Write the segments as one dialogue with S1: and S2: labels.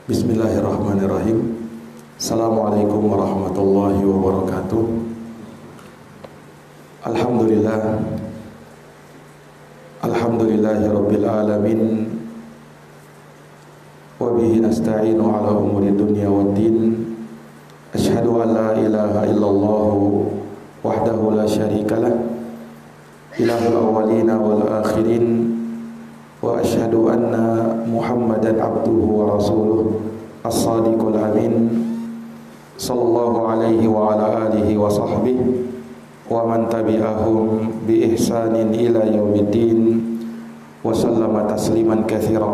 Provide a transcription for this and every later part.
S1: Bismillahirrahmanirrahim. Assalamualaikum warahmatullahi wabarakatuh. Alhamdulillah. Alhamdulillahi rabbil alamin. Wa bihi nasta'inu ala umuri dunya waddin. Asyhadu an la ilaha illallah wahdahu la syarikalah, ilahul awwalina wal akhirin. Wa asyhadu anna Muhammadan abduhu wa rasuluh as-sadiqul amin, sallallahu alaihi wa ala alihi wa sahbihi wa man tabi'ahum bi ihsanin ila yaumiddin wa sallama tasliman katsira.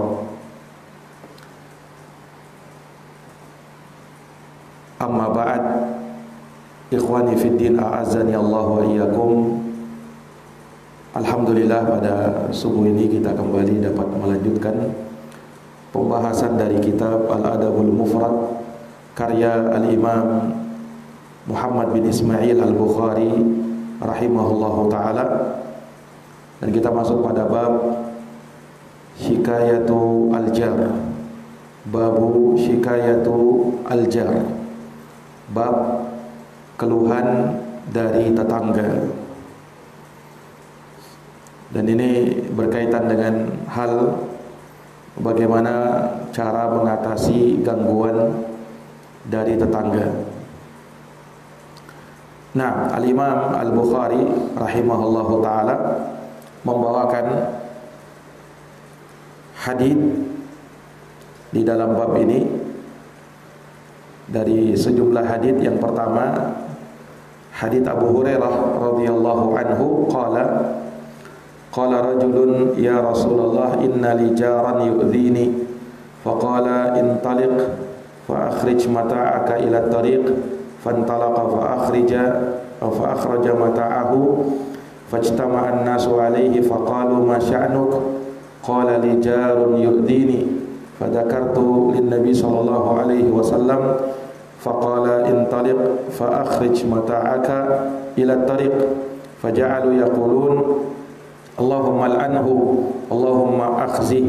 S1: Amma ba'd, ikhwani fid din, a'azzani Allah wa iyyakum. Alhamdulillah, pada subuh ini kita kembali dapat melanjutkan pembahasan dari kitab Al-Adabul Mufrad karya Al-Imam Muhammad bin Ismail Al-Bukhari rahimahullahu ta'ala. Dan kita masuk pada bab Syikayatu Al-Jar. Babu Syikayatu Al-Jar, bab keluhan dari tetangga. Dan ini berkaitan dengan hal bagaimana cara mengatasi gangguan dari tetangga. Nah, Al-Imam Al-Bukhari rahimahullahu ta'ala membawakan hadis di dalam bab ini dari sejumlah hadis. Yang pertama, hadis Abu Hurairah radhiyallahu anhu qala qala rajulun ya Rasulullah inna li jaran yu'dhini faqala intaliq fa akhrij mata'aka ila tariq fantalaqa fa akhraja mata'ahu fajtama'a an-nasu alayhi faqalu ma sya'nuk qala li jarun yu'dhini fadzakartu lin nabi sallallahu alaihi wasallam faqala intaliq fa akhrij mata'aka ila tariq faja'alu yaqulun Allahumma al'anhu Allahumma akhzi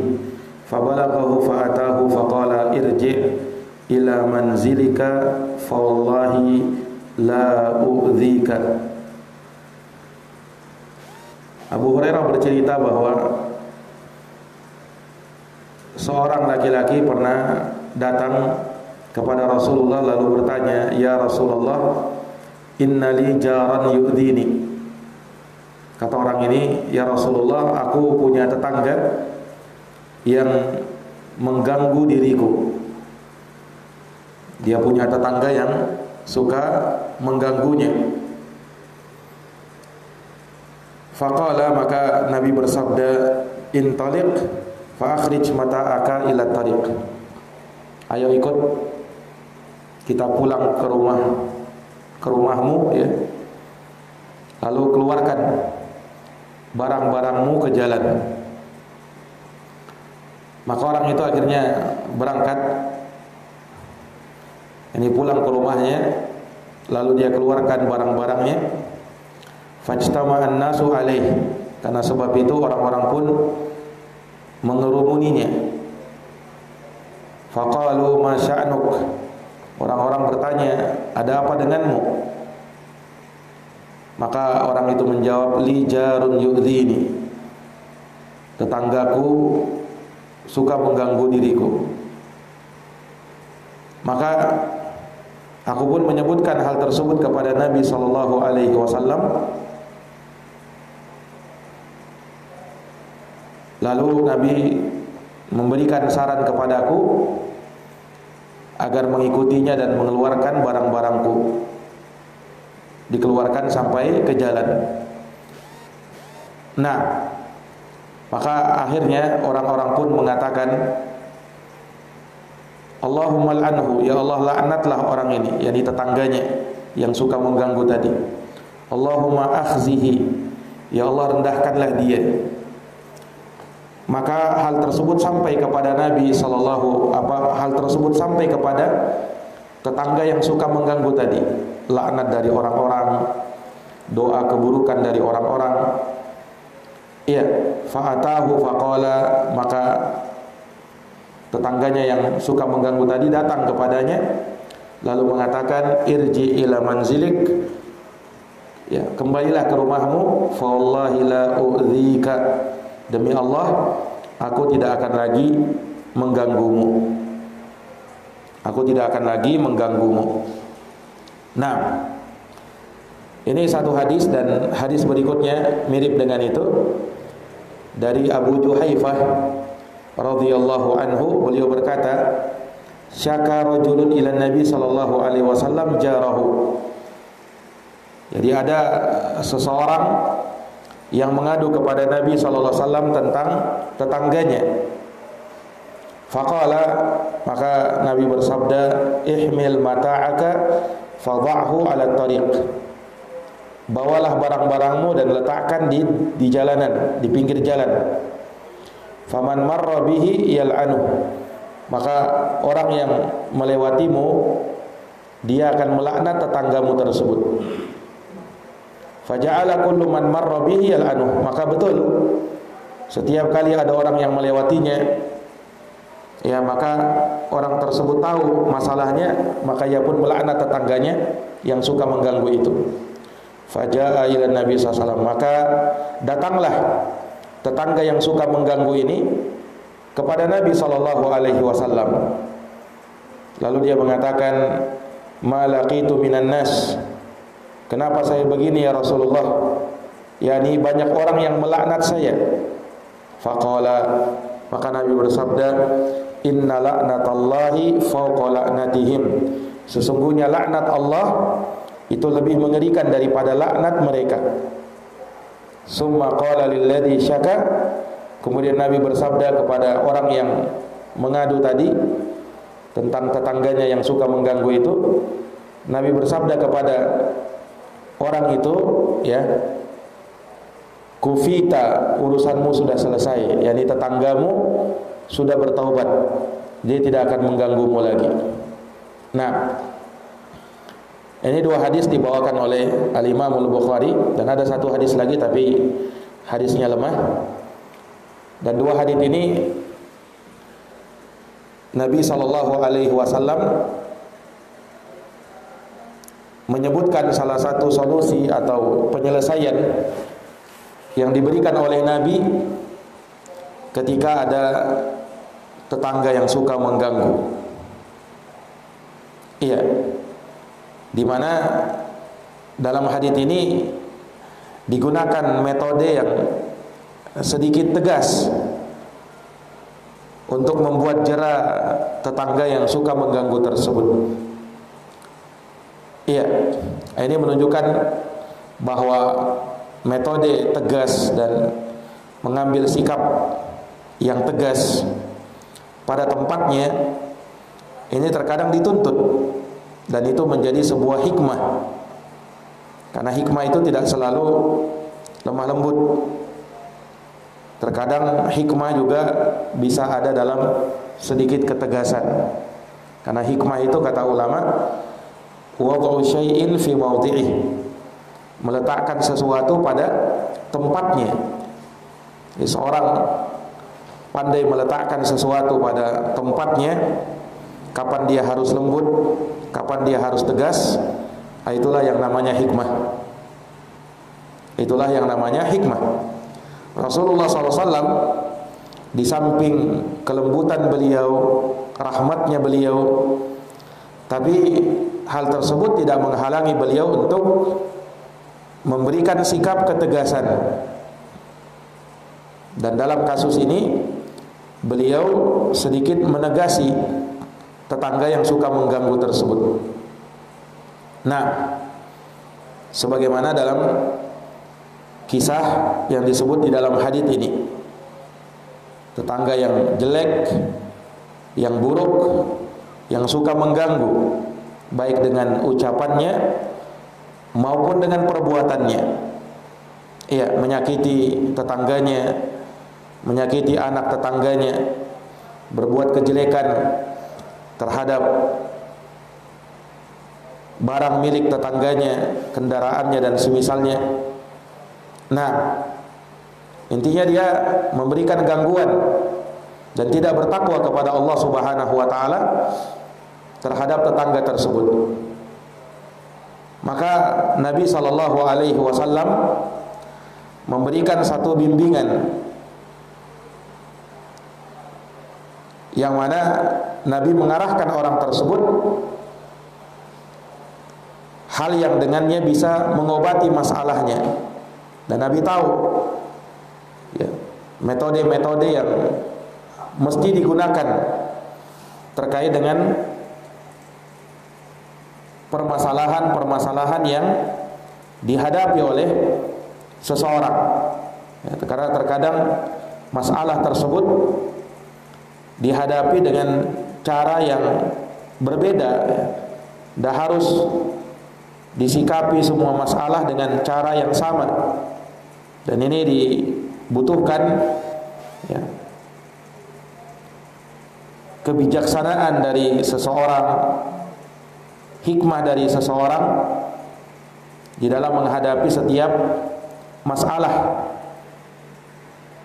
S1: fabalaghahu fa'atahu faqala irji' ila manzilika fa wallahi la u'dhika. Abu Hurairah bercerita bahwa seorang laki-laki pernah datang kepada Rasulullah lalu bertanya, "Ya Rasulullah, innali jaran yu'dhini." Kata orang ini, "Ya Rasulullah, aku punya tetangga yang mengganggu diriku." Dia punya tetangga yang suka mengganggunya. Faqala, maka Nabi bersabda, "Intaliq fa akhrij mata'aka ila tariq." Ayo ikut, kita pulang ke rumahmu ya. Lalu keluarkan barang-barangmu ke jalan. Maka orang itu akhirnya berangkat, ini pulang ke rumahnya, lalu dia keluarkan barang-barangnya. Fajtama'an nasu alaih, karena sebab itu orang-orang pun mengerumuninya. Faqalu ma sya'nuk, orang-orang bertanya, ada apa denganmu? Maka orang itu menjawab, li jarun yu'dhini, tetanggaku suka mengganggu diriku. Maka aku pun menyebutkan hal tersebut kepada Nabi sallallahu alaihi wasallam. Lalu Nabi memberikan saran kepadaku agar mengikutinya dan mengeluarkan barang-barangku. Dikeluarkan sampai ke jalan. Nah, maka akhirnya orang-orang pun mengatakan, Allahumma al'anhu, ya Allah laknatlah orang ini, yakni tetangganya yang suka mengganggu tadi. Allahumma akhzihi, ya Allah rendahkanlah dia. Maka hal tersebut sampai kepada Nabi hal tersebut sampai kepada tetangga yang suka mengganggu tadi. Laknat dari orang-orang, doa keburukan dari orang-orang. Iya, fa'atahu faqala, maka tetangganya yang suka mengganggu tadi datang kepadanya lalu mengatakan irji ila manzilik, ya, kembalilah ke rumahmu, fa wallahi la u'dzika, demi Allah aku tidak akan lagi mengganggumu. Aku tidak akan lagi mengganggumu. Nah, ini satu hadis, dan hadis berikutnya mirip dengan itu dari Abu Juhaifah radhiyallahu anhu. Beliau berkata, syaka rajulun ila Nabi sallallahu alaihi wasallam jarahu. Jadi ada seseorang yang mengadu kepada Nabi sallallahu alaihi wasallam tentang tetangganya. Faqala, maka Nabi bersabda, ihmil mata'aka fadha'hu 'ala tariq. Bawalah barang-barangmu dan letakkan di jalanan, di pinggir jalan. Faman marra bihi yal'anu. Maka orang yang melewatimu dia akan melaknat tetanggamu tersebut. Faja'ala kullu man marra bihi yal'anu. Maka betul, setiap kali ada orang yang melewatinya, ya, maka orang tersebut tahu masalahnya, maka ia pun melaknat tetangganya yang suka mengganggu itu. Faja'a ila Nabi SAW, maka datanglah tetangga yang suka mengganggu ini kepada Nabi SAW. Lalu dia mengatakan, ma laqitu minan nas, kenapa saya begini ya Rasulullah? Yani banyak orang yang melaknat saya. Faqala, maka Nabi bersabda, inna la'natallahi fawqa la'natihim. Sesungguhnya laknat Allah itu lebih mengerikan daripada laknat mereka. Summa qala lilladzi syaka, kemudian Nabi bersabda kepada orang yang mengadu tadi tentang tetangganya yang suka mengganggu itu, Nabi bersabda kepada orang itu, ya, kufita, urusanmu sudah selesai, yakni tetanggamu sudah bertaubat, dia tidak akan mengganggumu lagi. Nah, ini dua hadis dibawakan oleh Al-Imam Al-Bukhari, dan ada satu hadis lagi tapi hadisnya lemah. Dan dua hadis ini Nabi SAW menyebutkan salah satu solusi atau penyelesaian yang diberikan oleh Nabi ketika ada tetangga yang suka mengganggu. Iya, di mana dalam hadis ini digunakan metode yang sedikit tegas untuk membuat jera tetangga yang suka mengganggu tersebut. Iya, ini menunjukkan bahwa metode tegas dan mengambil sikap yang tegas pada tempatnya ini terkadang dituntut, dan itu menjadi sebuah hikmah, karena hikmah itu tidak selalu lemah lembut. Terkadang hikmah juga bisa ada dalam sedikit ketegasan, karena hikmah itu kata ulama wad'u syai'in fi mawdi'ih, meletakkan sesuatu pada tempatnya. Jadi seorang pandai meletakkan sesuatu pada tempatnya, kapan dia harus lembut, kapan dia harus tegas, itulah yang namanya hikmah. Itulah yang namanya hikmah. Rasulullah SAW di samping kelembutan beliau, rahmatnya beliau, tapi hal tersebut tidak menghalangi beliau untuk memberikan sikap ketegasan. Dan dalam kasus ini beliau sedikit menegasi tetangga yang suka mengganggu tersebut. Nah, sebagaimana dalam kisah yang disebut di dalam hadis ini, tetangga yang jelek, yang buruk, yang suka mengganggu baik dengan ucapannya maupun dengan perbuatannya. Iya, menyakiti tetangganya, menyakiti anak tetangganya, berbuat kejelekan terhadap barang milik tetangganya, kendaraannya dan semisalnya. Nah, intinya dia memberikan gangguan dan tidak bertakwa kepada Allah Subhanahu wa taala terhadap tetangga tersebut. Maka Nabi sallallahu alaihi wasallam memberikan satu bimbingan yang mana Nabi mengarahkan orang tersebut hal yang dengannya bisa mengobati masalahnya. Dan Nabi tahu ya, metode-metode yang mesti digunakan terkait dengan permasalahan-permasalahan yang dihadapi oleh seseorang ya, karena terkadang masalah tersebut dihadapi dengan cara yang berbeda ya. Tidak harus disikapi semua masalah dengan cara yang sama, dan ini dibutuhkan ya, kebijaksanaan dari seseorang, hikmah dari seseorang di dalam menghadapi setiap masalah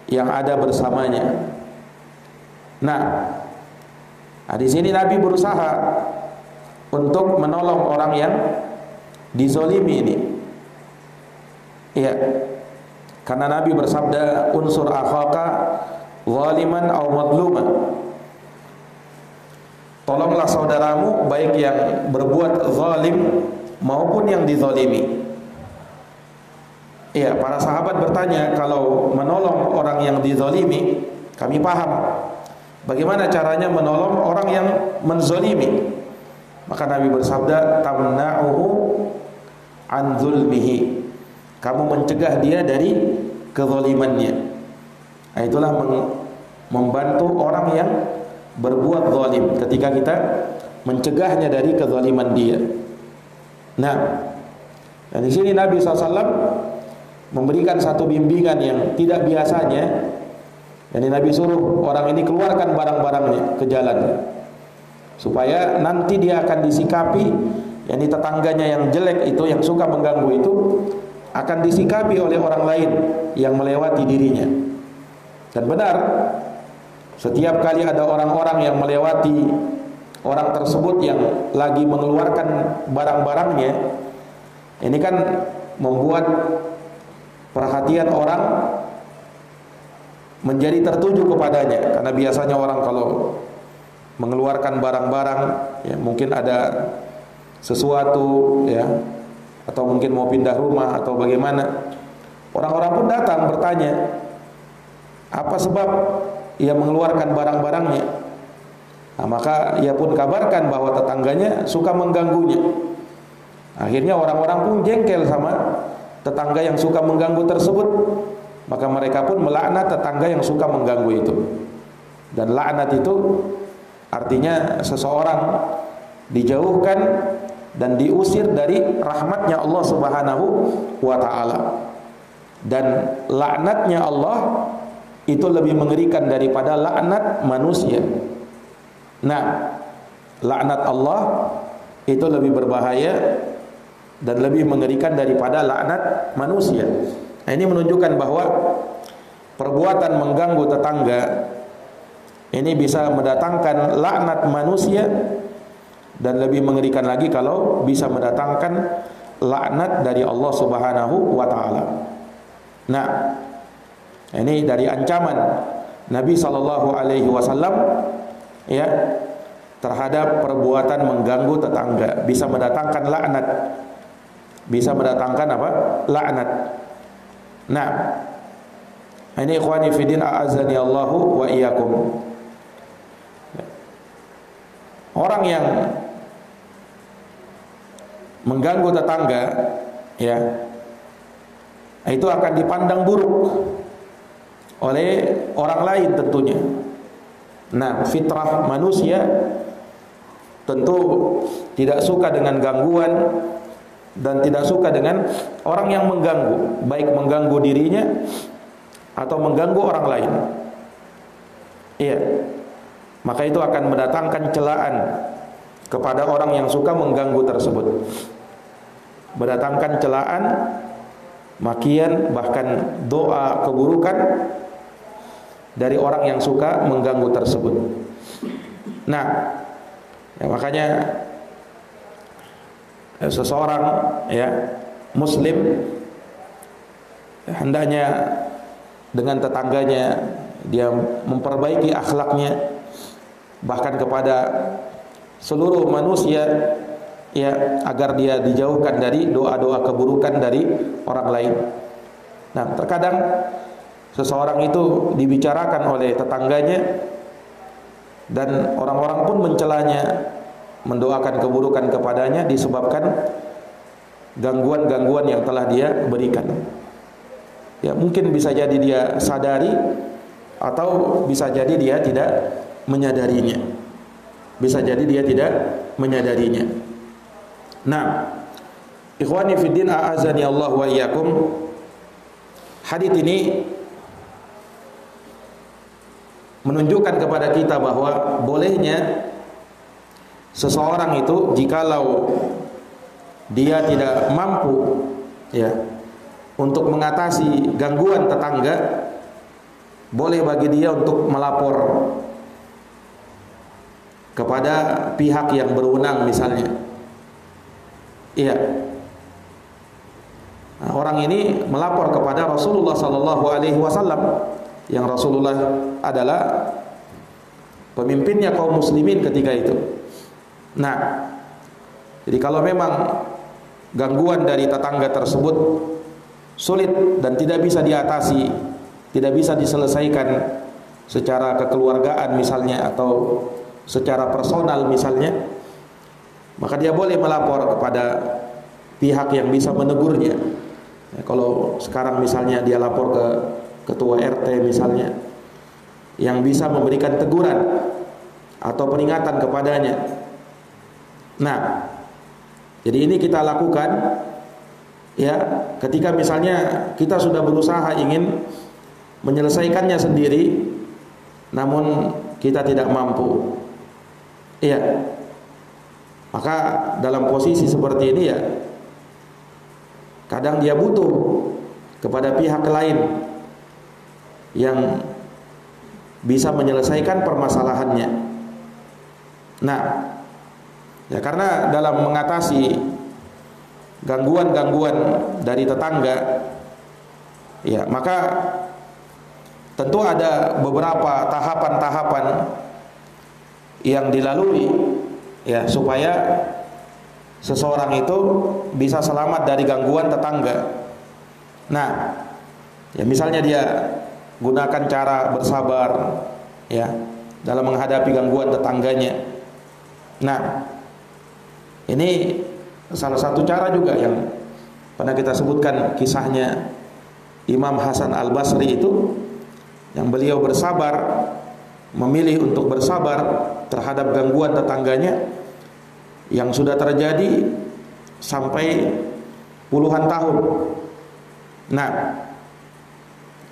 S1: yang ada bersamanya. Nah, di sini Nabi berusaha untuk menolong orang yang dizolimi ini. Iya. Karena Nabi bersabda, unsur akhaka zaliman aw madluma. Tolonglah saudaramu baik yang berbuat zalim maupun yang dizalimi. Iya, para sahabat bertanya, kalau menolong orang yang dizalimi, kami paham. Bagaimana caranya menolong orang yang menzalimi? Maka Nabi bersabda, tamna'uhu an zulmihi. Kamu mencegah dia dari kezalimannya. Nah, itulah membantu orang yang berbuat zalim ketika kita mencegahnya dari kezaliman dia. Nah, dan di sini Nabi SAW memberikan satu bimbingan yang tidak biasanya. Yani Nabi suruh orang ini keluarkan barang-barangnya ke jalan, supaya nanti dia akan disikapi, yani tetangganya yang jelek itu, yang suka mengganggu itu, akan disikapi oleh orang lain yang melewati dirinya. Dan benar, setiap kali ada orang-orang yang melewati orang tersebut yang lagi mengeluarkan barang-barangnya, ini kan membuat perhatian orang menjadi tertuju kepadanya. Karena biasanya orang kalau mengeluarkan barang-barang ya, mungkin ada sesuatu ya, atau mungkin mau pindah rumah atau bagaimana, orang-orang pun datang bertanya apa sebab ia mengeluarkan barang-barangnya. Nah, maka ia pun kabarkan bahwa tetangganya suka mengganggunya. Akhirnya orang-orang pun jengkel sama tetangga yang suka mengganggu tersebut. Maka mereka pun melaknat tetangga yang suka mengganggu itu. Dan laknat itu artinya seseorang dijauhkan dan diusir dari rahmatnya Allah Subhanahu wa ta'ala. Dan laknatnya Allah itu lebih mengerikan daripada laknat manusia. Nah, laknat Allah itu lebih berbahaya dan lebih mengerikan daripada laknat manusia. Nah, ini menunjukkan bahwa perbuatan mengganggu tetangga ini bisa mendatangkan laknat manusia, dan lebih mengerikan lagi kalau bisa mendatangkan laknat dari Allah Subhanahu wa ta'ala. Nah, ini dari ancaman Nabi sallallahu alaihi wasallam ya terhadap perbuatan mengganggu tetangga, bisa mendatangkan laknat. Bisa mendatangkan apa? Laknat. Nah, ini ikhwani fiddin a'azzani Allahu wa iyyakum. Orang yang mengganggu tetangga ya, itu akan dipandang buruk oleh orang lain tentunya. Nah, fitrah manusia tentu tidak suka dengan gangguan dan tidak suka dengan orang yang mengganggu, baik mengganggu dirinya atau mengganggu orang lain. Iya. Maka itu akan mendatangkan celaan kepada orang yang suka mengganggu tersebut. Mendatangkan celaan, makian, bahkan doa keburukan dari orang yang suka mengganggu tersebut. Nah, ya makanya seseorang ya muslim hendaknya dengan tetangganya dia memperbaiki akhlaknya, bahkan kepada seluruh manusia ya, agar dia dijauhkan dari doa-doa keburukan dari orang lain. Nah, terkadang seseorang itu dibicarakan oleh tetangganya dan orang-orang pun mencelanya, mendoakan keburukan kepadanya disebabkan gangguan-gangguan yang telah dia berikan. Ya, mungkin bisa jadi dia sadari atau bisa jadi dia tidak menyadarinya. Bisa jadi dia tidak menyadarinya. Nah, ikhwani fiddin a'azani Allah wa iyyakum. Hadits ini menunjukkan kepada kita bahwa bolehnya seseorang itu jikalau dia tidak mampu ya untuk mengatasi gangguan tetangga, boleh bagi dia untuk melapor kepada pihak yang berwenang misalnya. Iya. Nah, orang ini melapor kepada Rasulullah sallallahu alaihi wasallam, yang Rasulullah adalah pemimpinnya kaum muslimin ketika itu. Nah, jadi kalau memang gangguan dari tetangga tersebut sulit dan tidak bisa diatasi, tidak bisa diselesaikan secara kekeluargaan misalnya atau secara personal misalnya, maka dia boleh melapor kepada pihak yang bisa menegurnya. Ya, kalau sekarang misalnya dia lapor ke ketua RT misalnya, yang bisa memberikan teguran atau peringatan kepadanya. Nah, jadi ini kita lakukan ya ketika misalnya kita sudah berusaha ingin menyelesaikannya sendiri, namun kita tidak mampu. Iya. Maka dalam posisi seperti ini ya, kadang dia butuh kepada pihak lain yang bisa menyelesaikan permasalahannya. Nah, ya karena dalam mengatasi gangguan-gangguan dari tetangga, ya maka tentu ada beberapa tahapan-tahapan yang dilalui ya supaya seseorang itu bisa selamat dari gangguan tetangga. Nah, ya misalnya dia gunakan cara bersabar ya dalam menghadapi gangguan tetangganya. Nah, ini salah satu cara juga yang pernah kita sebutkan kisahnya Imam Hasan Al-Basri itu, yang beliau bersabar, memilih untuk bersabar terhadap gangguan tetangganya yang sudah terjadi sampai puluhan tahun. Nah,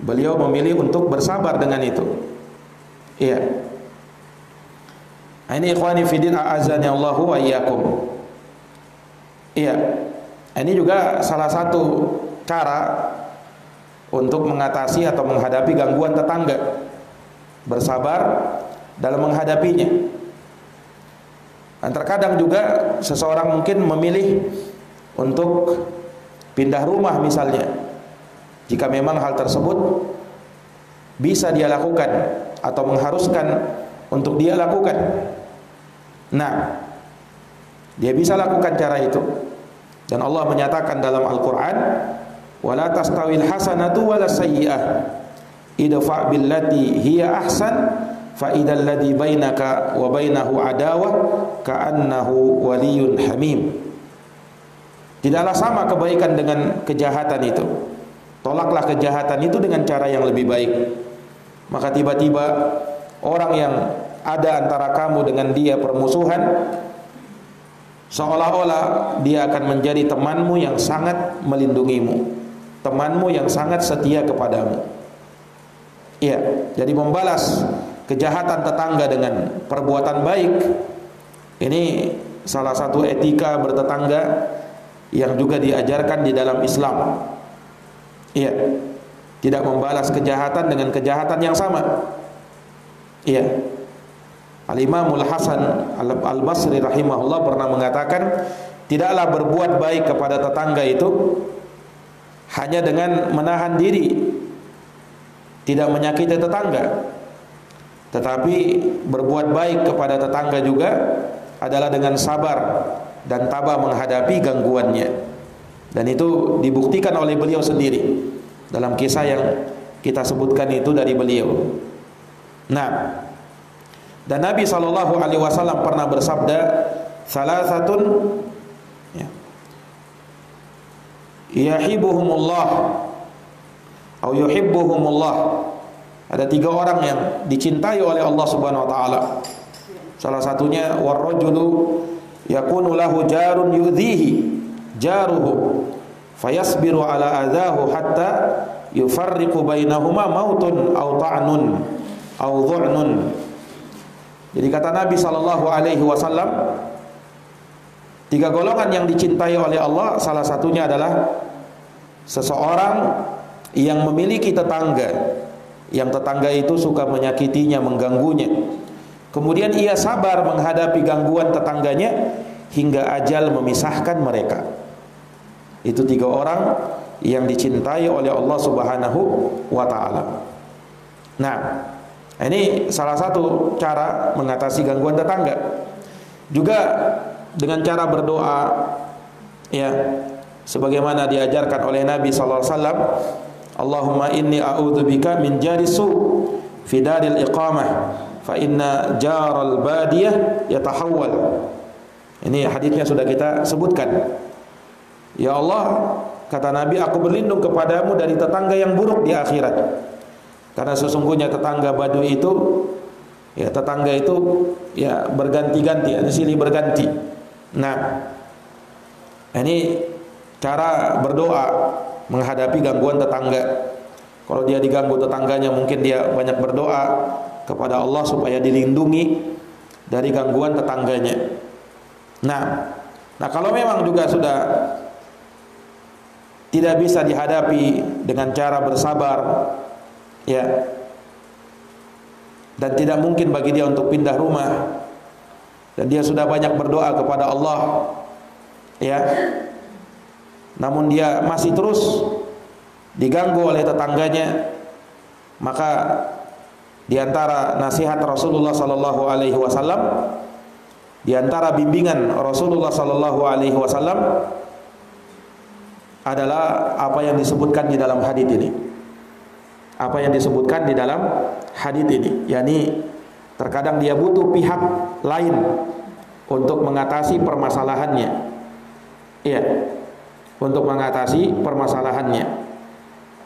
S1: beliau memilih untuk bersabar dengan itu. Iya. Ini ikhwani fiddin a'azani Allahu wa iyyakum. Iya. Ini juga salah satu cara untuk mengatasi atau menghadapi gangguan tetangga. Bersabar dalam menghadapinya. Dan terkadang juga seseorang mungkin memilih untuk pindah rumah misalnya, jika memang hal tersebut bisa dia lakukan atau mengharuskan untuk dia lakukan. Nah, dia bisa lakukan cara itu. Dan Allah menyatakan dalam Al-Quran, wala tastawil hasanatu wala sayyi'ah idfa' billati hiya ahsan fa idzal ladzi bainaka wa bainahu adawah ka'annahu waliyyun hamim. Tidaklah sama kebaikan dengan kejahatan itu. Tolaklah kejahatan itu dengan cara yang lebih baik. Maka tiba-tiba orang yang ada antara kamu dengan dia permusuhan, seolah-olah dia akan menjadi temanmu yang sangat melindungimu, temanmu yang sangat setia kepadamu. Iya, jadi membalas kejahatan tetangga dengan perbuatan baik, ini salah satu etika bertetangga yang juga diajarkan di dalam Islam. Iya. tidak membalas kejahatan dengan kejahatan yang sama. Iya. Al-Imamul Hasan Al-Basri rahimahullah pernah mengatakan, tidaklah berbuat baik kepada tetangga itu hanya dengan menahan diri, tidak menyakiti tetangga, tetapi berbuat baik kepada tetangga juga adalah dengan sabar dan tabah menghadapi gangguannya. Dan itu dibuktikan oleh beliau sendiri dalam kisah yang kita sebutkan itu dari beliau. Nah, dan Nabi SAW pernah bersabda, salasatun yahibuhumullah atau yuhibbuhumullah. Ada 3 orang yang dicintai oleh Allah Subhanahu wa taala. Salah satunya warrajulu yakunu lahu jarun yu'dhihi jaruhu fayasbiru ala adzahu hatta yufarriqu bainahuma mautun aw ta'nun aw dhu'nun. Jadi kata Nabi sallallahu alaihi wasallam, 3 golongan yang dicintai oleh Allah, salah satunya adalah seseorang yang memiliki tetangga, yang tetangga itu suka menyakitinya, mengganggunya. Kemudian ia sabar menghadapi gangguan tetangganya hingga ajal memisahkan mereka. Itu 3 orang yang dicintai oleh Allah Subhanahu wa taala. Nah, ini salah satu cara mengatasi gangguan tetangga. Juga dengan cara berdoa, ya, sebagaimana diajarkan oleh Nabi sallallahu alaihi wasallam, Allahumma inni a'udzubika min jari su fi daril iqamah fa inna jaral badiyah yatahawwal. Ini hadisnya sudah kita sebutkan. Ya Allah, kata Nabi, aku berlindung kepadamu dari tetangga yang buruk di akhirat. Karena sesungguhnya tetangga Badui itu, ya, tetangga itu ya berganti-ganti, silih berganti. Nah, ini cara berdoa menghadapi gangguan tetangga. Kalau dia diganggu tetangganya, mungkin dia banyak berdoa kepada Allah supaya dilindungi dari gangguan tetangganya. Nah kalau memang juga sudah tidak bisa dihadapi dengan cara bersabar, ya, dan tidak mungkin bagi dia untuk pindah rumah, dan dia sudah banyak berdoa kepada Allah, ya, namun dia masih terus diganggu oleh tetangganya, maka di antara nasihat Rasulullah sallallahu alaihi wasallam, di antara bimbingan Rasulullah sallallahu alaihi wasallam adalah apa yang disebutkan di dalam hadis ini. Apa yang disebutkan di dalam hadis ini, yakni terkadang dia butuh pihak lain untuk mengatasi permasalahannya. Iya, untuk mengatasi permasalahannya.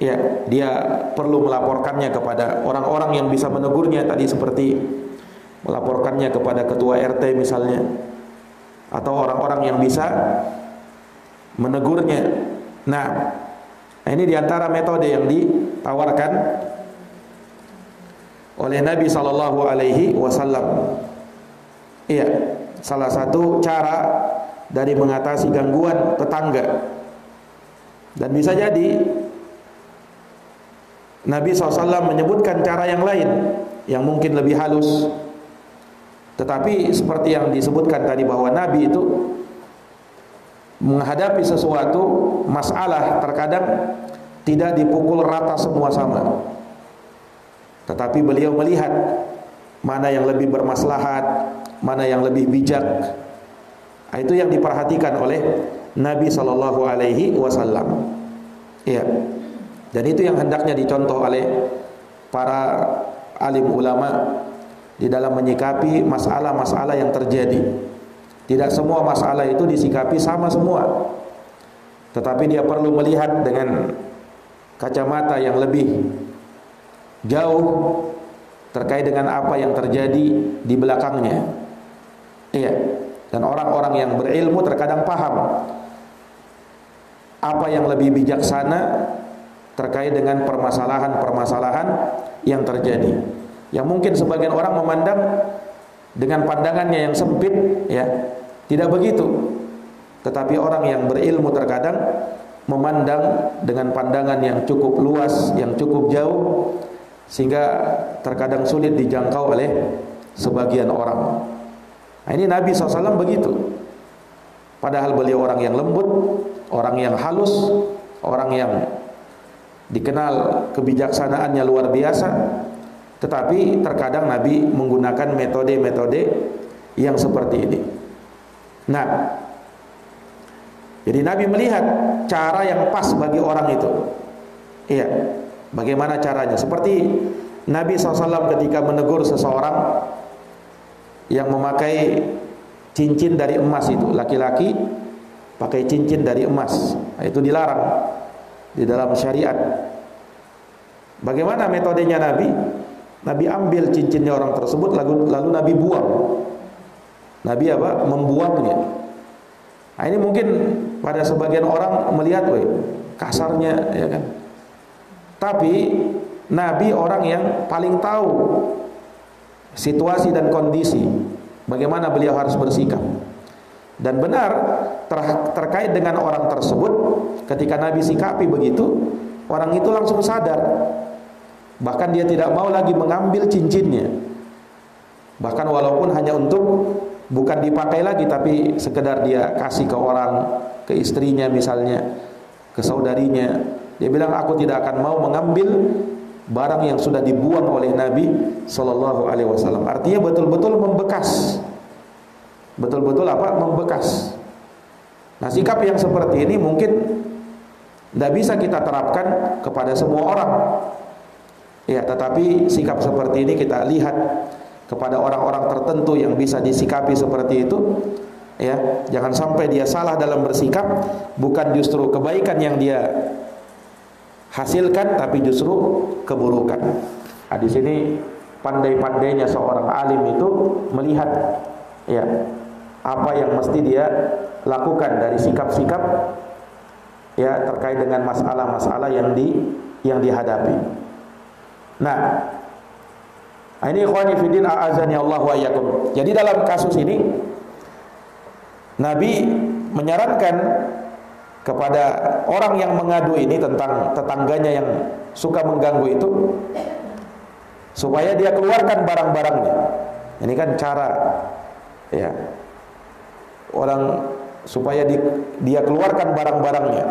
S1: Ya, dia perlu melaporkannya kepada orang-orang yang bisa menegurnya, tadi seperti melaporkannya kepada ketua RT misalnya, atau orang-orang yang bisa menegurnya. Nah, ini diantara metode yang ditawarkan oleh Nabi Sallallahu Alaihi Wasallam. Iya, salah satu cara dari mengatasi gangguan tetangga. Dan bisa jadi Nabi SAW menyebutkan cara yang lain yang mungkin lebih halus. Tetapi seperti yang disebutkan tadi, bahwa Nabi itu menghadapi sesuatu masalah terkadang tidak dipukul rata semua sama, tetapi beliau melihat mana yang lebih bermaslahat, mana yang lebih bijak. Itu yang diperhatikan oleh Nabi Sallallahu Alaihi Wasallam. Iya. Dan itu yang hendaknya dicontoh oleh para alim ulama di dalam menyikapi masalah-masalah yang terjadi. Tidak semua masalah itu disikapi sama semua, tetapi dia perlu melihat dengan kacamata yang lebih jauh terkait dengan apa yang terjadi di belakangnya. Iya. Dan orang-orang yang berilmu terkadang paham apa yang lebih bijaksana terkait dengan permasalahan-permasalahan yang terjadi, yang mungkin sebagian orang memandang dengan pandangannya yang sempit, ya, tidak begitu. Tetapi orang yang berilmu terkadang memandang dengan pandangan yang cukup luas, yang cukup jauh, sehingga terkadang sulit dijangkau oleh sebagian orang. Nah, ini Nabi SAW begitu. Padahal beliau orang yang lembut, orang yang halus, orang yang dikenal kebijaksanaannya luar biasa, tetapi terkadang Nabi menggunakan metode-metode yang seperti ini. Nah, jadi Nabi melihat cara yang pas bagi orang itu. Iya, bagaimana caranya? Seperti Nabi SAW ketika menegur seseorang yang memakai cincin dari emas itu, laki-laki pakai cincin dari emas, nah, itu dilarang di dalam syariat. Bagaimana metodenya Nabi? Nabi ambil cincinnya orang tersebut, lalu Nabi buang. Nabi apa? Membuangnya. Nah, ini mungkin pada sebagian orang melihat, weh, kasarnya, ya kan? Tapi Nabi orang yang paling tahu situasi dan kondisi, bagaimana beliau harus bersikap. Dan benar terkait dengan orang tersebut, ketika Nabi sikapi begitu, orang itu langsung sadar. Bahkan dia tidak mau lagi mengambil cincinnya. Bahkan walaupun hanya untuk, bukan dipakai lagi, tapi sekedar dia kasih ke orang, ke istrinya misalnya, ke saudarinya. Dia bilang, aku tidak akan mau mengambil barang yang sudah dibuang oleh Nabi Sallallahu Alaihi Wasallam. Artinya betul-betul membekas. Betul-betul apa? Membekas. Nah, sikap yang seperti ini mungkin tidak bisa kita terapkan kepada semua orang. Ya, tetapi sikap seperti ini kita lihat kepada orang-orang tertentu yang bisa disikapi seperti itu. Ya, jangan sampai dia salah dalam bersikap, bukan justru kebaikan yang dia hasilkan, tapi justru keburukan. Nah, di sini pandai-pandainya seorang alim itu melihat, ya, apa yang mesti dia lakukan dari sikap-sikap, ya, terkait dengan masalah-masalah yang dihadapi. Nah, ini ikhwani fiddin a'azani Allah wa iyyakum. Jadi dalam kasus ini Nabi menyarankan kepada orang yang mengadu ini tentang tetangganya yang suka mengganggu itu, supaya dia keluarkan barang-barangnya. Ini kan cara, ya, orang supaya dia keluarkan barang-barangnya,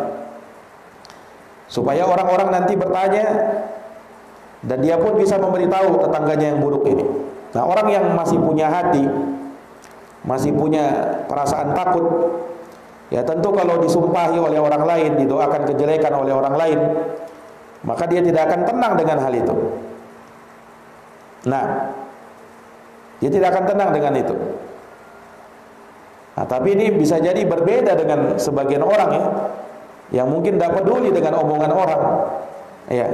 S1: supaya orang-orang nanti bertanya dan dia pun bisa memberitahu tetangganya yang buruk ini. Nah, orang yang masih punya hati, masih punya perasaan takut, ya tentu kalau disumpahi oleh orang lain, didoakan kejelekan oleh orang lain, maka dia tidak akan tenang dengan hal itu. Nah, dia tidak akan tenang dengan itu. Nah, tapi ini bisa jadi berbeda dengan sebagian orang, ya, yang mungkin tidak peduli dengan omongan orang. Ya.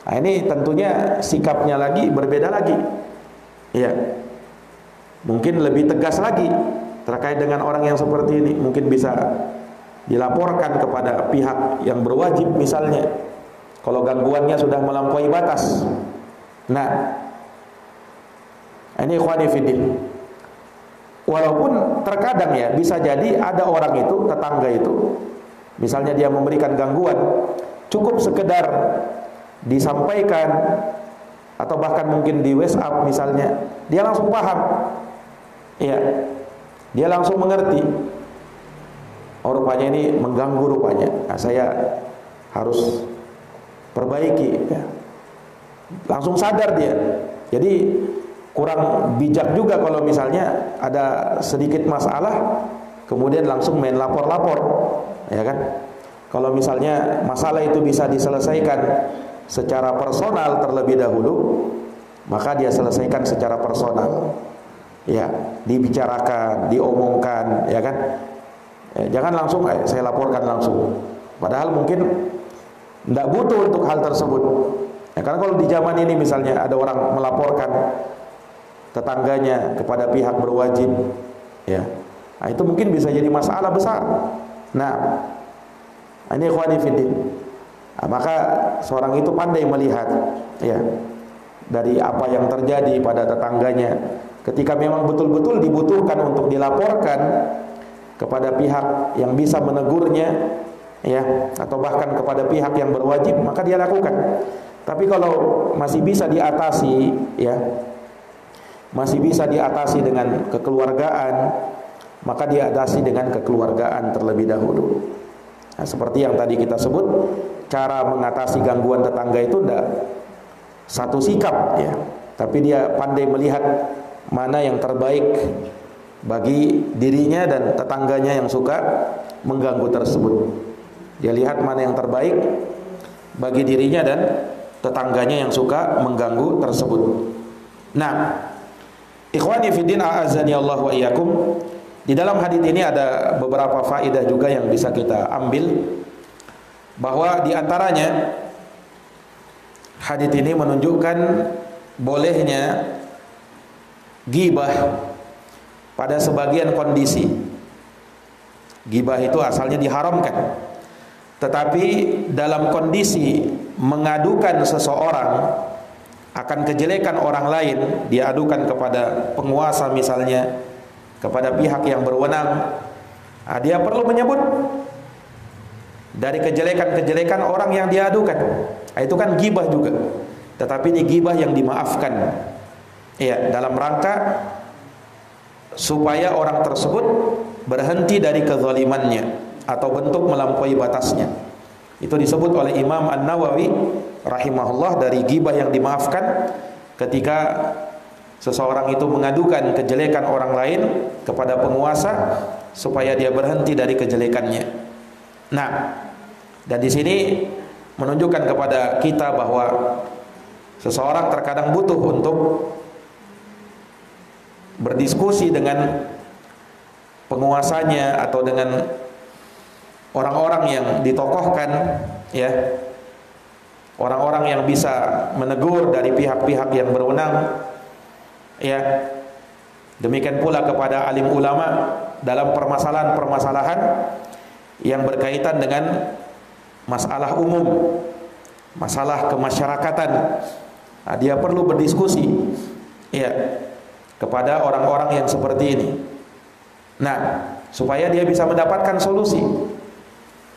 S1: Nah, ini tentunya sikapnya lagi berbeda lagi. Ya. Mungkin lebih tegas lagi terkait dengan orang yang seperti ini. Mungkin bisa dilaporkan kepada pihak yang berwajib misalnya, kalau gangguannya sudah melampaui batas. Nah, ini ikhwani fiddin. Walaupun terkadang, ya, bisa jadi ada orang itu, tetangga itu, misalnya dia memberikan gangguan, cukup sekedar disampaikan atau bahkan mungkin di WhatsApp misalnya, dia langsung paham. Ya, dia langsung mengerti. Oh, rupanya ini mengganggu rupanya. Nah, saya harus perbaiki, ya. Langsung sadar dia. Jadi kurang bijak juga kalau misalnya ada sedikit masalah kemudian langsung main lapor-lapor, ya kan? Kalau misalnya masalah itu bisa diselesaikan secara personal terlebih dahulu, maka dia selesaikan secara personal. Ya, dibicarakan, diomongkan, ya kan? Jangan langsung saya laporkan langsung. Padahal mungkin tidak butuh untuk hal tersebut. Ya, karena kalau di zaman ini misalnya ada orang melaporkan tetangganya kepada pihak berwajib, ya, nah, itu mungkin bisa jadi masalah besar. Nah, ini ikhwani fiddin. Nah, maka seorang itu pandai melihat, ya, dari apa yang terjadi pada tetangganya. Ketika memang betul-betul dibutuhkan untuk dilaporkan kepada pihak yang bisa menegurnya, ya, atau bahkan kepada pihak yang berwajib, maka dia lakukan. Tapi kalau masih bisa diatasi, ya, masih bisa diatasi dengan kekeluargaan, maka dia atasi dengan kekeluargaan terlebih dahulu. Nah, seperti yang tadi kita sebut, cara mengatasi gangguan tetangga itu tidak satu sikap, ya, tapi dia pandai melihat mana yang terbaik bagi dirinya dan tetangganya yang suka mengganggu tersebut. Dia lihat mana yang terbaik bagi dirinya dan tetangganya yang suka mengganggu tersebut. Nah, ikhwani fiddin a'azani Allah wa iyyakum, di dalam hadis ini ada beberapa faedah juga yang bisa kita ambil, bahwa di antaranya hadis ini menunjukkan bolehnya ghibah pada sebagian kondisi. Ghibah itu asalnya diharamkan, tetapi dalam kondisi mengadukan seseorang akan kejelekan orang lain, dia adukan kepada penguasa misalnya, kepada pihak yang berwenang, dia perlu menyebut dari kejelekan-kejelekan orang yang dia adukan. Itu kan ghibah juga, tetapi ini ghibah yang dimaafkan, ya, dalam rangka supaya orang tersebut berhenti dari kezalimannya atau bentuk melampaui batasnya. Itu disebut oleh Imam An-Nawawi rahimahullah dari ghibah yang dimaafkan, ketika seseorang itu mengadukan kejelekan orang lain kepada penguasa supaya dia berhenti dari kejelekannya. Nah, dan di sini menunjukkan kepada kita bahwa seseorang terkadang butuh untuk berdiskusi dengan penguasanya atau dengan orang-orang yang ditokohkan, ya, orang-orang yang bisa menegur dari pihak-pihak yang berwenang, ya. Demikian pula kepada alim ulama dalam permasalahan-permasalahan yang berkaitan dengan masalah umum, masalah kemasyarakatan. Nah, dia perlu berdiskusi, ya, kepada orang-orang yang seperti ini. Nah, supaya dia bisa mendapatkan solusi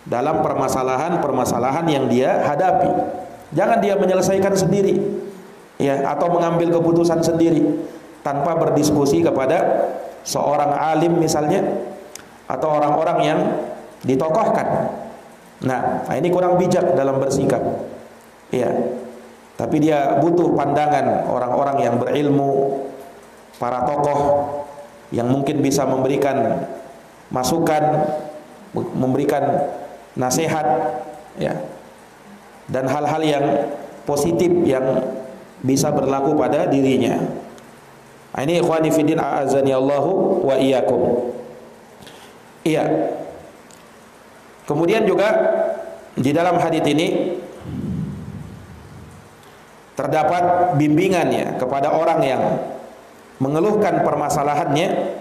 S1: dalam permasalahan-permasalahan yang dia hadapi. Jangan dia menyelesaikan sendiri, ya, atau mengambil keputusan sendiri tanpa berdiskusi kepada seorang alim misalnya, atau orang-orang yang ditokohkan. Nah, ini kurang bijak dalam bersikap, ya. Tapi dia butuh pandangan orang-orang yang berilmu, para tokoh yang mungkin bisa memberikan masukan, memberikan nasihat, ya, dan hal-hal yang positif yang bisa berlaku pada dirinya. Nah, ini ikhwani fiddin a'azani Allahu wa iyyakum. Iya. Kemudian juga di dalam hadis ini terdapat bimbingannya kepada orang yang mengeluhkan permasalahannya,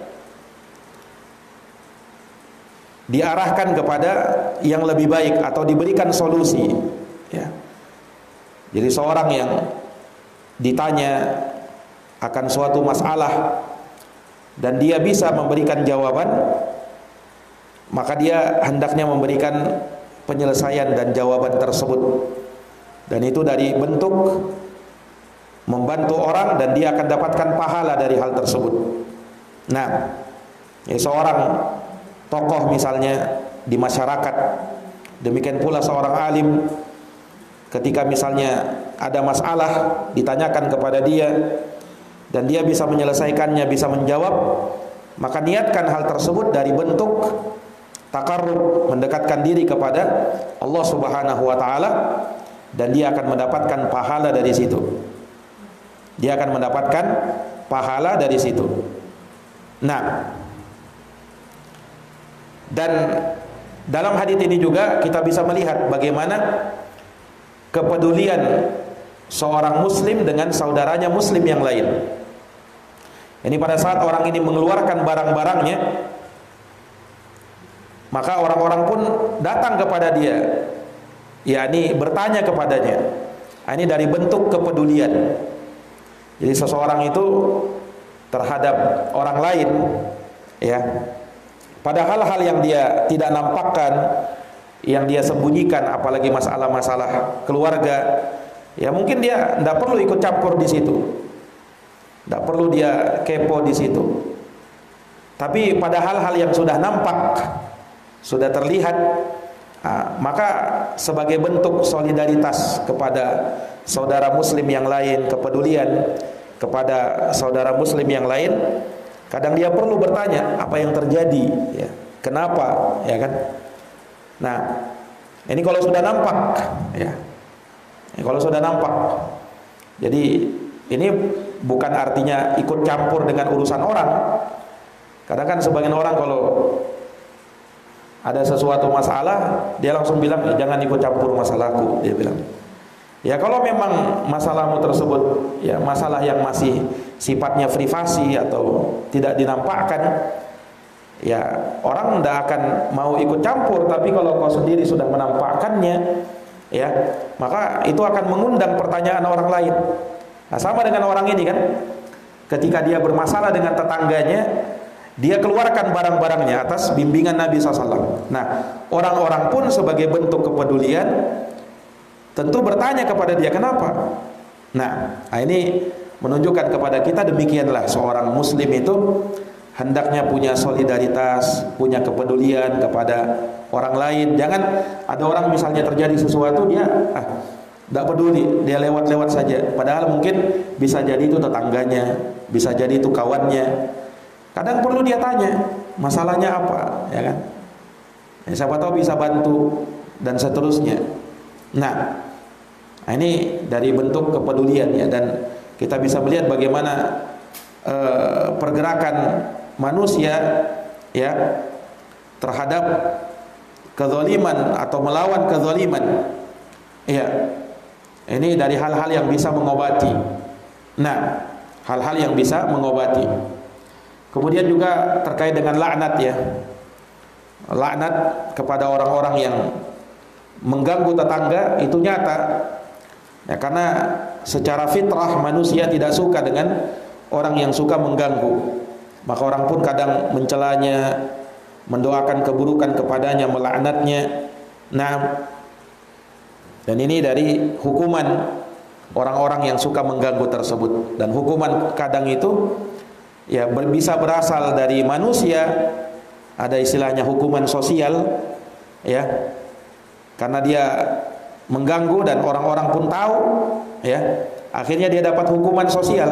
S1: diarahkan kepada yang lebih baik atau diberikan solusi, ya. Jadi seorang yang ditanya akan suatu masalah dan dia bisa memberikan jawaban, maka dia hendaknya memberikan penyelesaian dan jawaban tersebut. Dan itu dari bentuk membantu orang, dan dia akan dapatkan pahala dari hal tersebut. Nah, ya, seorang tokoh misalnya di masyarakat, demikian pula seorang alim, ketika misalnya ada masalah ditanyakan kepada dia dan dia bisa menyelesaikannya, bisa menjawab, maka niatkan hal tersebut dari bentuk takarrub, mendekatkan diri kepada Allah Subhanahu wa taala, dan dia akan mendapatkan pahala dari situ. Dia akan mendapatkan pahala dari situ. Nah, dan dalam hadis ini juga kita bisa melihat bagaimana kepedulian seorang muslim dengan saudaranya muslim yang lain. Ini pada saat orang ini mengeluarkan barang-barangnya, maka orang-orang pun datang kepada dia, yakni bertanya kepadanya. Ini dari bentuk kepedulian. Jadi seseorang itu terhadap orang lain, ya, pada hal-hal yang dia tidak nampakkan, yang dia sembunyikan, apalagi masalah-masalah keluarga, ya mungkin dia tidak perlu ikut campur di situ, tidak perlu dia kepo di situ. Tapi pada hal-hal yang sudah nampak, sudah terlihat, maka sebagai bentuk solidaritas kepada saudara muslim yang lain, kepedulian kepada saudara muslim yang lain, kadang dia perlu bertanya apa yang terjadi, ya, kenapa, ya kan? Nah, ini kalau sudah nampak, ya, kalau sudah nampak. Jadi ini bukan artinya ikut campur dengan urusan orang. Kadang kan sebagian orang kalau ada sesuatu masalah, dia langsung bilang, jangan ikut campur masalahku, dia bilang. Ya kalau memang masalahmu tersebut ya masalah yang masih sifatnya privasi atau tidak dinampakkan, ya orang tidak akan mau ikut campur. Tapi kalau kau sendiri sudah menampakkannya, ya maka itu akan mengundang pertanyaan orang lain. Nah, sama dengan orang ini kan, ketika dia bermasalah dengan tetangganya, dia keluarkan barang-barangnya atas bimbingan Nabi SAW. Nah, orang-orang pun sebagai bentuk kepedulian tentu bertanya kepada dia, kenapa? Nah, ini menunjukkan kepada kita demikianlah seorang muslim itu hendaknya punya solidaritas, punya kepedulian kepada orang lain. Jangan ada orang misalnya terjadi sesuatu, dia tidak peduli, dia lewat-lewat saja. Padahal mungkin bisa jadi itu tetangganya, bisa jadi itu kawannya. Kadang perlu dia tanya, masalahnya apa, ya kan? Ya, siapa tahu bisa bantu dan seterusnya. Nah, ini dari bentuk kepedulian, ya, dan kita bisa melihat bagaimana pergerakan manusia, ya, terhadap kezaliman atau melawan kezaliman. Ya, ini dari hal-hal yang bisa mengobati. Nah, hal-hal yang bisa mengobati. Kemudian juga terkait dengan laknat, ya, laknat kepada orang-orang yang mengganggu tetangga itu nyata, ya, karena secara fitrah manusia tidak suka dengan orang yang suka mengganggu. Maka orang pun kadang mencelanya, mendoakan keburukan kepadanya, melaknatnya. Nah, dan ini dari hukuman orang-orang yang suka mengganggu tersebut. Dan hukuman kadang itu ya bisa berasal dari manusia. Ada istilahnya hukuman sosial, ya, karena dia mengganggu dan orang-orang pun tahu, ya, akhirnya dia dapat hukuman sosial.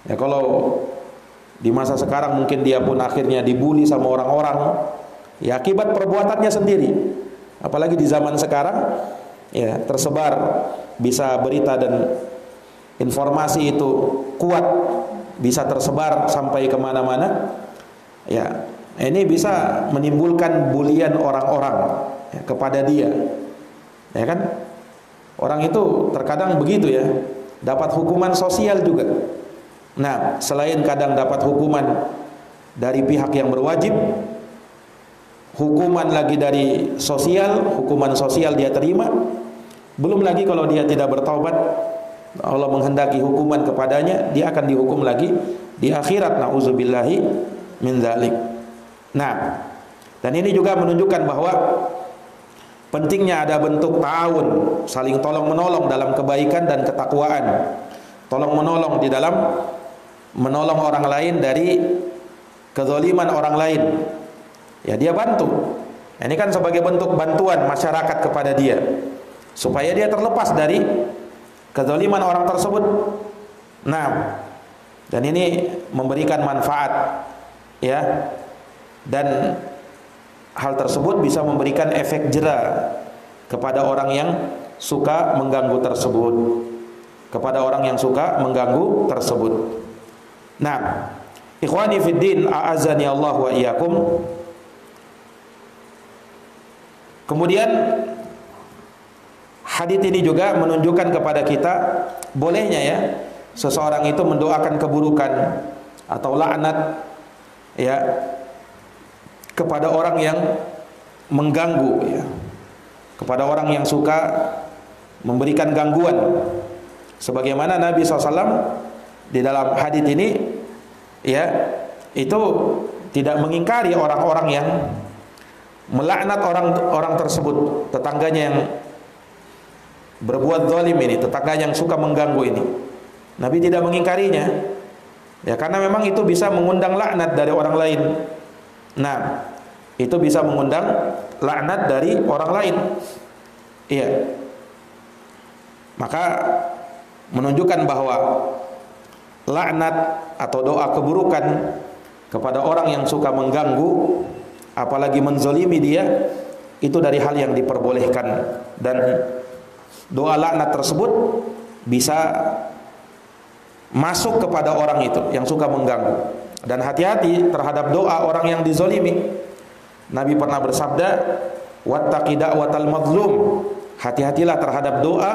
S1: Ya, kalau di masa sekarang mungkin dia pun akhirnya dibully sama orang-orang, ya akibat perbuatannya sendiri. Apalagi di zaman sekarang, ya, tersebar bisa berita dan informasi itu kuat, bisa tersebar sampai kemana-mana. Ya, ini bisa menimbulkan bulian orang-orang, ya, kepada dia, ya kan? Orang itu terkadang begitu, ya, dapat hukuman sosial juga. Nah, selain kadang dapat hukuman dari pihak yang berwajib, hukuman lagi dari sosial, hukuman sosial dia terima. Belum lagi kalau dia tidak bertaubat, Allah menghendaki hukuman kepadanya, dia akan dihukum lagi di akhirat, nauzubillahi min dzalik. Nah, dan ini juga menunjukkan bahwa pentingnya ada bentuk ta'awun, saling tolong menolong dalam kebaikan dan ketakwaan. Tolong menolong di dalam menolong orang lain dari kezaliman orang lain. Ya, dia bantu. Ini kan sebagai bentuk bantuan masyarakat kepada dia, supaya dia terlepas dari kezaliman orang tersebut. Nah, dan ini memberikan manfaat, ya, dan hal tersebut bisa memberikan efek jera kepada orang yang suka mengganggu tersebut, kepada orang yang suka mengganggu tersebut. Nah, ikhwani fiddin, a'azani Allah wa iyyakum. Kemudian hadits ini juga menunjukkan kepada kita bolehnya, ya, seseorang itu mendoakan keburukan atau laknat, ya, kepada orang yang mengganggu, ya, kepada orang yang suka memberikan gangguan. Sebagaimana Nabi SAW di dalam hadits ini, ya, itu tidak mengingkari orang-orang yang melaknat orang tersebut, tetangganya yang berbuat zalim ini, tetangga yang suka mengganggu ini. Nabi tidak mengingkarinya, ya, karena memang itu bisa mengundang laknat dari orang lain. Nah, itu bisa mengundang laknat dari orang lain. Iya. Maka menunjukkan bahwa laknat atau doa keburukan kepada orang yang suka mengganggu, apalagi menzalimi dia, itu dari hal yang diperbolehkan, dan doa laknat tersebut bisa masuk kepada orang itu yang suka mengganggu. Dan hati-hati terhadap doa orang yang dizalimi. Nabi pernah bersabda, wattaqi da'watal mazlum, hati-hatilah terhadap doa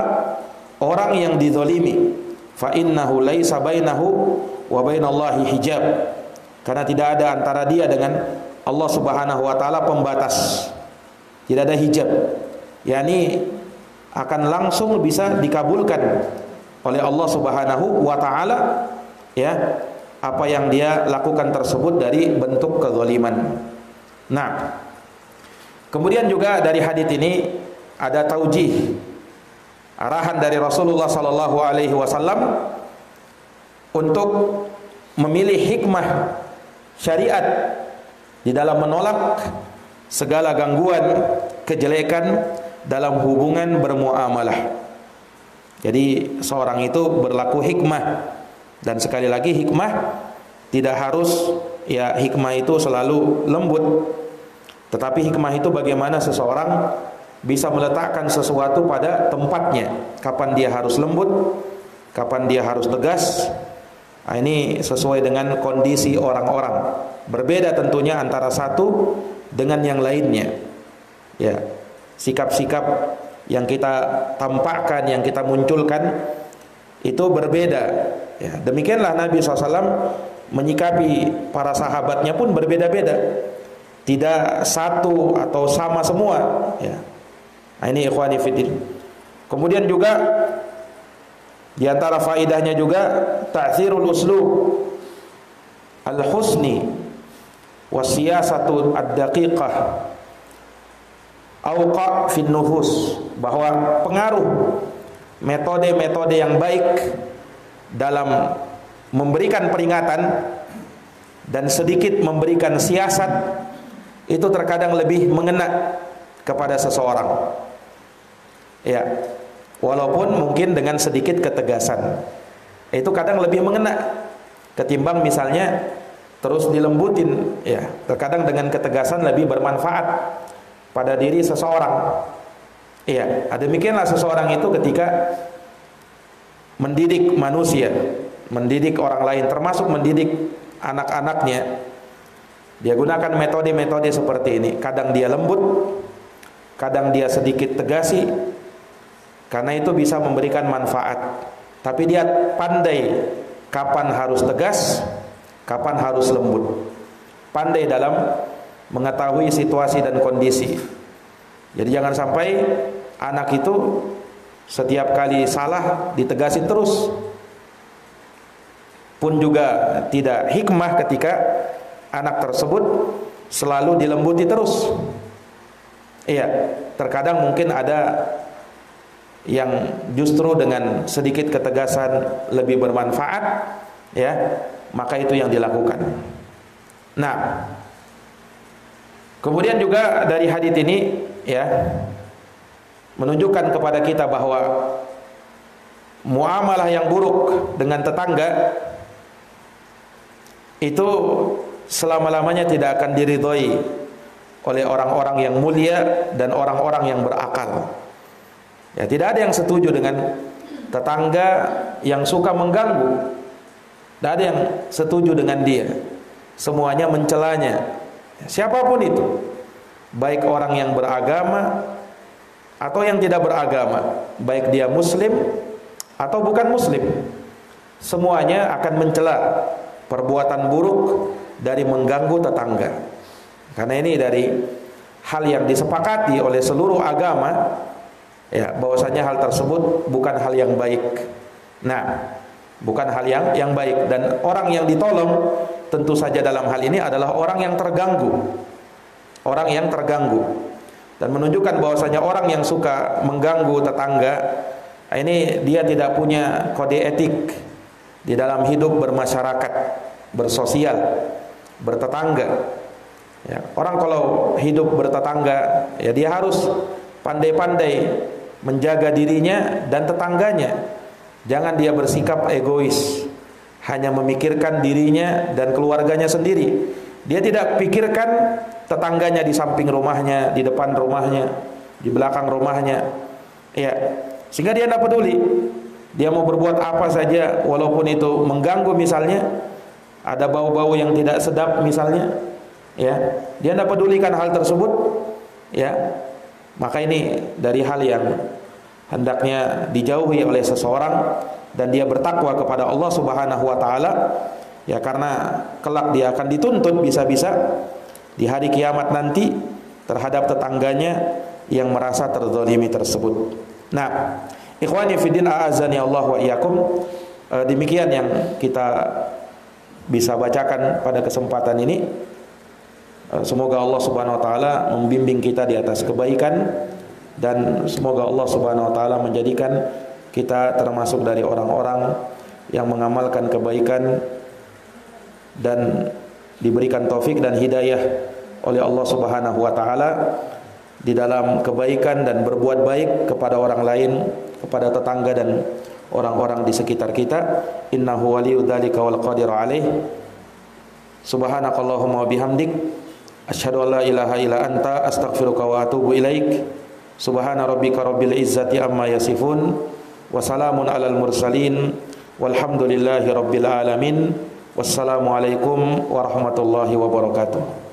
S1: orang yang dizalimi, fa innahu laisa bainahu wa bainallahi hijab, karena tidak ada antara dia dengan Allah Subhanahu wa taala pembatas, tidak ada hijab, yakni akan langsung bisa dikabulkan oleh Allah Subhanahu wa taala, ya, apa yang dia lakukan tersebut dari bentuk kezaliman. Nah, kemudian juga dari hadits ini ada taujih, arahan dari Rasulullah sallallahu alaihi wasallam untuk memilih hikmah syariat di dalam menolak segala gangguan kejelekan dalam hubungan bermuamalah. Jadi seorang itu berlaku hikmah, dan sekali lagi hikmah tidak harus, ya, hikmah itu selalu lembut, tetapi hikmah itu bagaimana seseorang bisa meletakkan sesuatu pada tempatnya, kapan dia harus lembut, kapan dia harus tegas. Nah, ini sesuai dengan kondisi orang-orang, berbeda tentunya antara satu dengan yang lainnya, ya. Sikap-sikap yang kita tampakkan, yang kita munculkan itu berbeda, ya. Demikianlah Nabi SAW menyikapi para sahabatnya pun berbeda-beda, tidak satu atau sama semua, ya. Nah, ini ikhwani fiddin. Kemudian juga di antara faidahnya juga ta'thirul uslub al-husni wasiyasatu ad-daqiqah auqa fin nufus, bahwa pengaruh metode-metode yang baik dalam memberikan peringatan dan sedikit memberikan siasat itu terkadang lebih mengena kepada seseorang, ya, walaupun mungkin dengan sedikit ketegasan, itu kadang lebih mengena ketimbang misalnya terus dilembutin, ya. Terkadang dengan ketegasan lebih bermanfaat pada diri seseorang, ya. Demikianlah seseorang itu ketika mendidik manusia, mendidik orang lain, termasuk mendidik anak-anaknya, dia gunakan metode-metode seperti ini. Kadang dia lembut, kadang dia sedikit tegasi, karena itu bisa memberikan manfaat. Tapi dia pandai kapan harus tegas, kapan harus lembut, pandai dalam mengetahui situasi dan kondisi. Jadi jangan sampai anak itu setiap kali salah ditegasin terus, pun juga tidak hikmah ketika anak tersebut selalu dilembuti terus. Iya, terkadang mungkin ada yang justru dengan sedikit ketegasan lebih bermanfaat, ya, maka itu yang dilakukan. Nah, kemudian juga dari hadits ini, ya, menunjukkan kepada kita bahwa muamalah yang buruk dengan tetangga itu selama-lamanya tidak akan diridhoi oleh orang-orang yang mulia dan orang-orang yang berakal. Ya, tidak ada yang setuju dengan tetangga yang suka mengganggu. Tidak ada yang setuju dengan dia. Semuanya mencelanya. Siapapun itu, baik orang yang beragama atau yang tidak beragama, baik dia muslim atau bukan muslim, semuanya akan mencela perbuatan buruk dari mengganggu tetangga. Karena ini dari hal yang disepakati oleh seluruh agama, ya, bahwasanya hal tersebut bukan hal yang baik. Nah, bukan hal yang baik, dan orang yang ditolong tentu saja dalam hal ini adalah orang yang terganggu. orang yang terganggu, dan menunjukkan bahwasanya orang yang suka mengganggu tetangga ini dia tidak punya kode etik di dalam hidup bermasyarakat, bersosial, bertetangga. Ya, orang kalau hidup bertetangga, ya dia harus pandai-pandai menjaga dirinya dan tetangganya. Jangan dia bersikap egois, hanya memikirkan dirinya dan keluarganya sendiri. Dia tidak pikirkan tetangganya di samping rumahnya, di depan rumahnya, di belakang rumahnya. Ya, sehingga dia tidak peduli. Dia mau berbuat apa saja, walaupun itu mengganggu, misalnya ada bau-bau yang tidak sedap misalnya, ya, dia tidak pedulikan hal tersebut, ya. Maka ini dari hal yang hendaknya dijauhi oleh seseorang, dan dia bertakwa kepada Allah Subhanahu wa taala, ya, karena kelak dia akan dituntut bisa-bisa di hari kiamat nanti terhadap tetangganya yang merasa terzalimi tersebut. Nah, ikhwani fiddin a'azani Allah wa iyyakum, demikian yang kita bisa bacakan pada kesempatan ini. Semoga Allah Subhanahu wa taala membimbing kita di atas kebaikan, dan semoga Allah Subhanahu wa taala menjadikan kita termasuk dari orang-orang yang mengamalkan kebaikan dan diberikan taufik dan hidayah oleh Allah Subhanahu wa taala di dalam kebaikan dan berbuat baik kepada orang lain, kepada tetangga dan orang-orang di sekitar kita. Innahu waliyudzalika wal qadiru alaih. Subhanakallahumma wa bihamdik, asyhadu an la ilaha illa anta, astaghfiruka wa atubu ilaik. Subhana rabbika rabbil izzati amma yasifun, wa salamun alal mursalin, walhamdulillahi rabbil alamin. Wassalamualaikum warahmatullahi wabarakatuh.